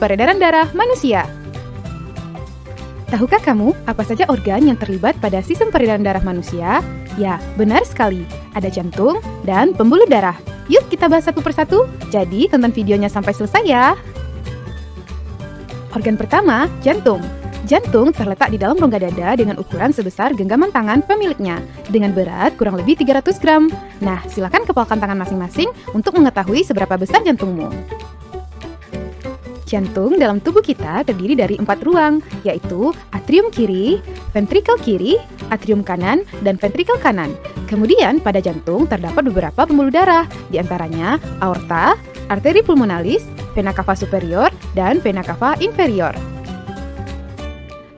peredaran darah manusia. Tahukah kamu apa saja organ yang terlibat pada sistem peredaran darah manusia? Ya, benar sekali. Ada jantung dan pembuluh darah. Yuk kita bahas satu persatu. Jadi tonton videonya sampai selesai ya. Organ pertama, jantung. Jantung terletak di dalam rongga dada dengan ukuran sebesar genggaman tangan pemiliknya, dengan berat kurang lebih 300 gram. Nah, silakan kepalkan tangan masing-masing untuk mengetahui seberapa besar jantungmu. Jantung dalam tubuh kita terdiri dari 4 ruang, yaitu atrium kiri, ventrikel kiri, atrium kanan, dan ventrikel kanan. Kemudian pada jantung terdapat beberapa pembuluh darah, diantaranya aorta, arteri pulmonalis, vena cava superior, dan vena cava inferior.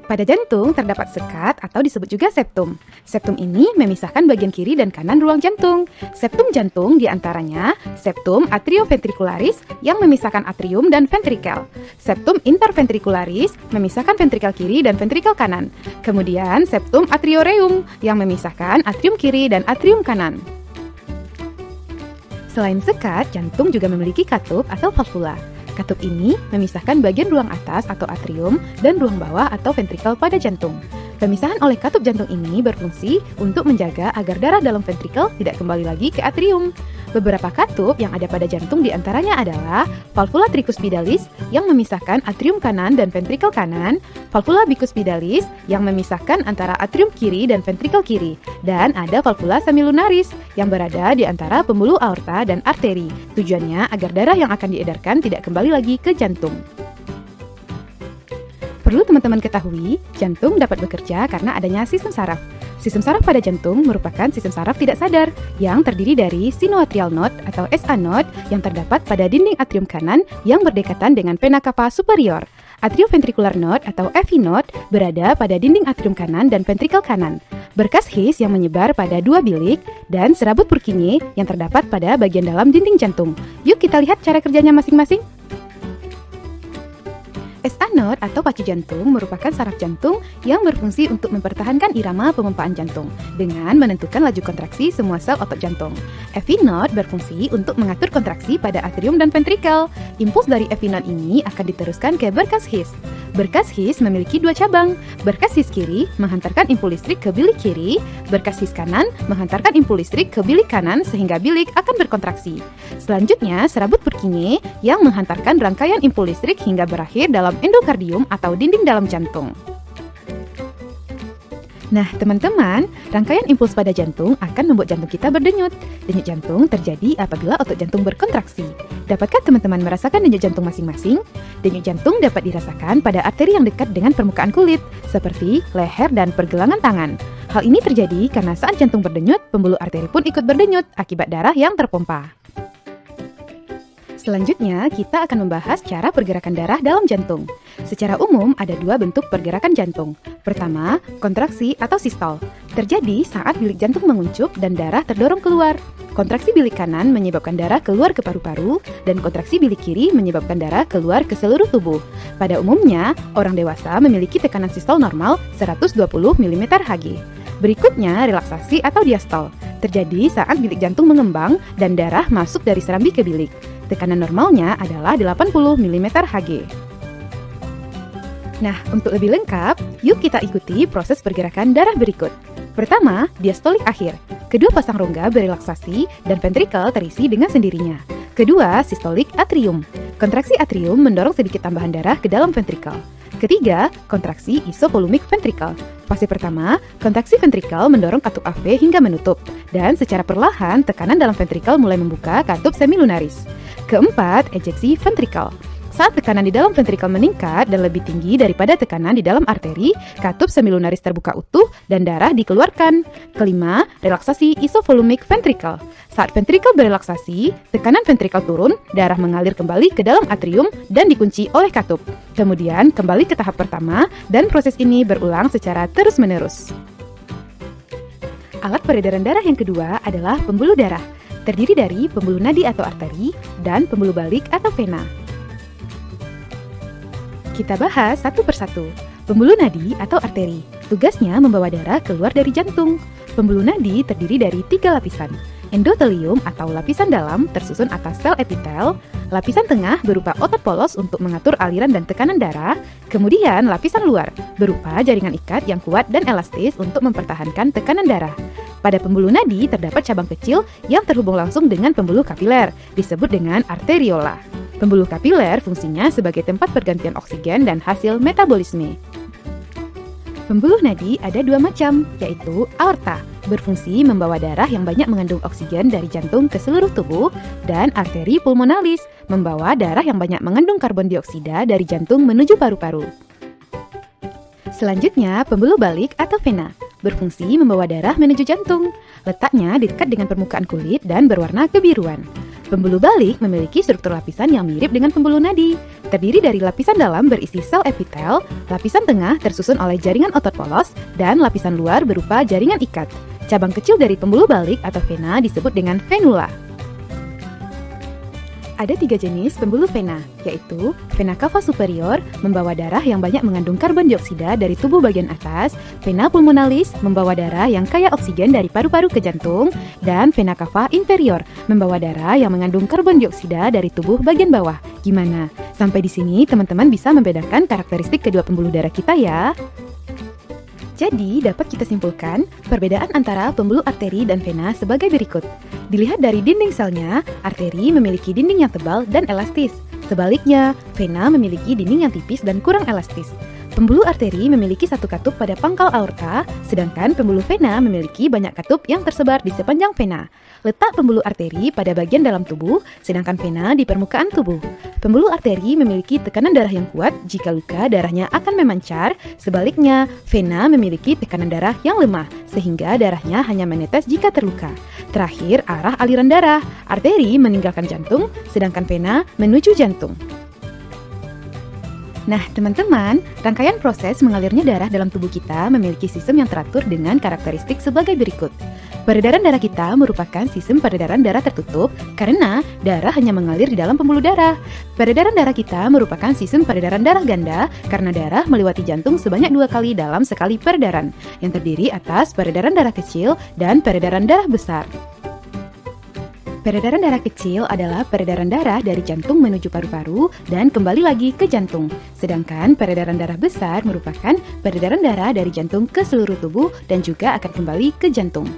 Pada jantung terdapat sekat atau disebut juga septum. Septum ini memisahkan bagian kiri dan kanan ruang jantung. Septum jantung diantaranya septum atrioventricularis yang memisahkan atrium dan ventrikel. Septum interventricularis memisahkan ventrikel kiri dan ventrikel kanan. Kemudian septum atrioreum yang memisahkan atrium kiri dan atrium kanan. Selain sekat, jantung juga memiliki katup atau valvula. Katup ini memisahkan bagian ruang atas atau atrium dan ruang bawah atau ventrikel pada jantung. Pemisahan oleh katup jantung ini berfungsi untuk menjaga agar darah dalam ventrikel tidak kembali lagi ke atrium. Beberapa katup yang ada pada jantung diantaranya adalah valvula tricuspidalis yang memisahkan atrium kanan dan ventrikel kanan, valvula bicuspidalis yang memisahkan antara atrium kiri dan ventrikel kiri, dan ada valvula semilunaris yang berada di antara pembuluh aorta dan arteri. Tujuannya agar darah yang akan diedarkan tidak kembali lagi ke jantung. Perlu teman-teman ketahui, jantung dapat bekerja karena adanya sistem saraf. Sistem saraf pada jantung merupakan sistem saraf tidak sadar yang terdiri dari sinoatrial node atau SA node yang terdapat pada dinding atrium kanan yang berdekatan dengan vena cava superior. Atrioventricular node atau AV node berada pada dinding atrium kanan dan ventrikel kanan. Berkas His yang menyebar pada dua bilik dan serabut Purkinje yang terdapat pada bagian dalam dinding jantung. Yuk kita lihat cara kerjanya masing-masing. SA node atau pacu jantung merupakan saraf jantung yang berfungsi untuk mempertahankan irama pemompaan jantung dengan menentukan laju kontraksi semua sel otot jantung. AV node berfungsi untuk mengatur kontraksi pada atrium dan ventrikel. Impuls dari AV node ini akan diteruskan ke berkas His. Berkas His memiliki dua cabang. Berkas His kiri menghantarkan impuls listrik ke bilik kiri, berkas His kanan menghantarkan impuls listrik ke bilik kanan sehingga bilik akan berkontraksi. Selanjutnya, serabut Purkinje yang menghantarkan rangkaian impuls listrik hingga berakhir dalam endokardium atau dinding dalam jantung. Nah, teman-teman, rangkaian impuls pada jantung akan membuat jantung kita berdenyut. Denyut jantung terjadi apabila otot jantung berkontraksi. Dapatkah teman-teman merasakan denyut jantung masing-masing? Denyut jantung dapat dirasakan pada arteri yang dekat dengan permukaan kulit, seperti leher dan pergelangan tangan. Hal ini terjadi karena saat jantung berdenyut, pembuluh arteri pun ikut berdenyut akibat darah yang terpompa. Selanjutnya, kita akan membahas cara pergerakan darah dalam jantung. Secara umum, ada dua bentuk pergerakan jantung. Pertama, kontraksi atau sistol. Terjadi saat bilik jantung menguncup dan darah terdorong keluar. Kontraksi bilik kanan menyebabkan darah keluar ke paru-paru, dan kontraksi bilik kiri menyebabkan darah keluar ke seluruh tubuh. Pada umumnya, orang dewasa memiliki tekanan sistol normal 120 mm Hg. Berikutnya, relaksasi atau diastol. Terjadi saat bilik jantung mengembang dan darah masuk dari serambi ke bilik. Tekanan normalnya adalah 80 mm Hg. Nah, untuk lebih lengkap, yuk kita ikuti proses pergerakan darah berikut. Pertama, diastolik akhir. Kedua pasang rongga berelaksasi dan ventrikel terisi dengan sendirinya. Kedua, sistolik atrium. Kontraksi atrium mendorong sedikit tambahan darah ke dalam ventrikel. Ketiga, kontraksi isovolumik ventrikel. Fase pertama, kontraksi ventrikel mendorong katup AV hingga menutup, dan secara perlahan tekanan dalam ventrikel mulai membuka katup semilunaris. Keempat, ejeksi ventrikel. Saat tekanan di dalam ventrikel meningkat dan lebih tinggi daripada tekanan di dalam arteri, katup semilunaris terbuka utuh dan darah dikeluarkan. Kelima, relaksasi isovolumik ventrikel. Saat ventrikel berelaksasi, tekanan ventrikel turun, darah mengalir kembali ke dalam atrium dan dikunci oleh katup. Kemudian kembali ke tahap pertama dan proses ini berulang secara terus-menerus. Alat peredaran darah yang kedua adalah pembuluh darah. Terdiri dari pembuluh nadi atau arteri dan pembuluh balik atau vena. Kita bahas satu persatu. Pembuluh nadi atau arteri, tugasnya membawa darah keluar dari jantung. Pembuluh nadi terdiri dari 3 lapisan. Endotelium atau lapisan dalam tersusun atas sel epitel, lapisan tengah berupa otot polos untuk mengatur aliran dan tekanan darah, kemudian lapisan luar berupa jaringan ikat yang kuat dan elastis untuk mempertahankan tekanan darah. Pada pembuluh nadi terdapat cabang kecil yang terhubung langsung dengan pembuluh kapiler, disebut dengan arteriola. Pembuluh kapiler fungsinya sebagai tempat pergantian oksigen dan hasil metabolisme. Pembuluh nadi ada dua macam, yaitu aorta, berfungsi membawa darah yang banyak mengandung oksigen dari jantung ke seluruh tubuh, dan arteri pulmonalis, membawa darah yang banyak mengandung karbon dioksida dari jantung menuju paru-paru. Selanjutnya, pembuluh balik atau vena, berfungsi membawa darah menuju jantung. Letaknya dekat dengan permukaan kulit dan berwarna kebiruan. Pembuluh balik memiliki struktur lapisan yang mirip dengan pembuluh nadi. Terdiri dari lapisan dalam berisi sel epitel, lapisan tengah tersusun oleh jaringan otot polos, dan lapisan luar berupa jaringan ikat. Cabang kecil dari pembuluh balik atau vena disebut dengan venula. Ada 3 jenis pembuluh vena, yaitu vena cava superior, membawa darah yang banyak mengandung karbon dioksida dari tubuh bagian atas, vena pulmonalis, membawa darah yang kaya oksigen dari paru-paru ke jantung, dan vena cava inferior, membawa darah yang mengandung karbon dioksida dari tubuh bagian bawah. Gimana? Sampai di sini teman-teman bisa membedakan karakteristik kedua pembuluh darah kita ya? Jadi, dapat kita simpulkan perbedaan antara pembuluh arteri dan vena sebagai berikut. Dilihat dari dinding selnya, arteri memiliki dinding yang tebal dan elastis. Sebaliknya, vena memiliki dinding yang tipis dan kurang elastis. Pembuluh arteri memiliki satu katup pada pangkal aorta, sedangkan pembuluh vena memiliki banyak katup yang tersebar di sepanjang vena. Letak pembuluh arteri pada bagian dalam tubuh, sedangkan vena di permukaan tubuh. Pembuluh arteri memiliki tekanan darah yang kuat, jika luka darahnya akan memancar, sebaliknya vena memiliki tekanan darah yang lemah, sehingga darahnya hanya menetes jika terluka. Terakhir, arah aliran darah, arteri meninggalkan jantung, sedangkan vena menuju jantung. Nah, teman-teman, rangkaian proses mengalirnya darah dalam tubuh kita memiliki sistem yang teratur dengan karakteristik sebagai berikut. Peredaran darah kita merupakan sistem peredaran darah tertutup karena darah hanya mengalir di dalam pembuluh darah. Peredaran darah kita merupakan sistem peredaran darah ganda karena darah melewati jantung sebanyak 2 kali dalam sekali peredaran, yang terdiri atas peredaran darah kecil dan peredaran darah besar. Peredaran darah kecil adalah peredaran darah dari jantung menuju paru-paru dan kembali lagi ke jantung. Sedangkan peredaran darah besar merupakan peredaran darah dari jantung ke seluruh tubuh dan juga akan kembali ke jantung.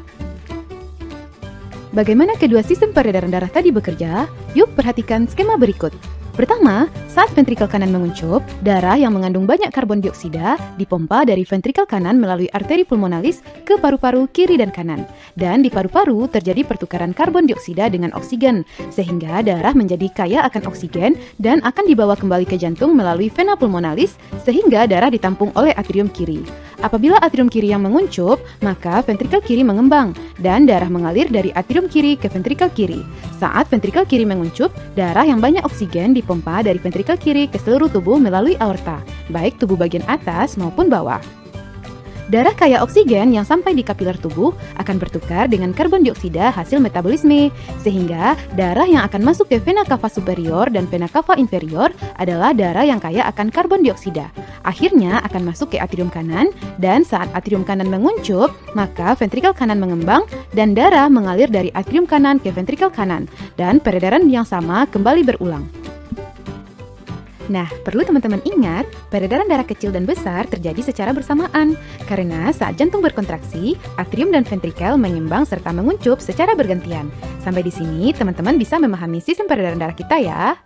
Bagaimana kedua sistem peredaran darah tadi bekerja? Yuk perhatikan skema berikut. Pertama, saat ventrikel kanan menguncup, darah yang mengandung banyak karbon dioksida dipompa dari ventrikel kanan melalui arteri pulmonalis ke paru-paru kiri dan kanan. Dan di paru-paru terjadi pertukaran karbon dioksida dengan oksigen, sehingga darah menjadi kaya akan oksigen dan akan dibawa kembali ke jantung melalui vena pulmonalis, sehingga darah ditampung oleh atrium kiri. Apabila atrium kiri yang menguncup, maka ventrikel kiri mengembang, dan darah mengalir dari atrium kiri ke ventrikel kiri. Saat ventrikel kiri menguncup, darah yang banyak oksigen dipompa dari ventrikel kiri ke seluruh tubuh melalui aorta, baik tubuh bagian atas maupun bawah. Darah kaya oksigen yang sampai di kapiler tubuh akan bertukar dengan karbon dioksida hasil metabolisme, sehingga darah yang akan masuk ke vena cava superior dan vena cava inferior adalah darah yang kaya akan karbon dioksida. Akhirnya akan masuk ke atrium kanan, dan saat atrium kanan menguncup, maka ventrikel kanan mengembang dan darah mengalir dari atrium kanan ke ventrikel kanan, dan peredaran yang sama kembali berulang. Nah, perlu teman-teman ingat, peredaran darah kecil dan besar terjadi secara bersamaan. Karena saat jantung berkontraksi, atrium dan ventrikel mengembang serta menguncup secara bergantian. Sampai di sini, teman-teman bisa memahami sistem peredaran darah kita ya.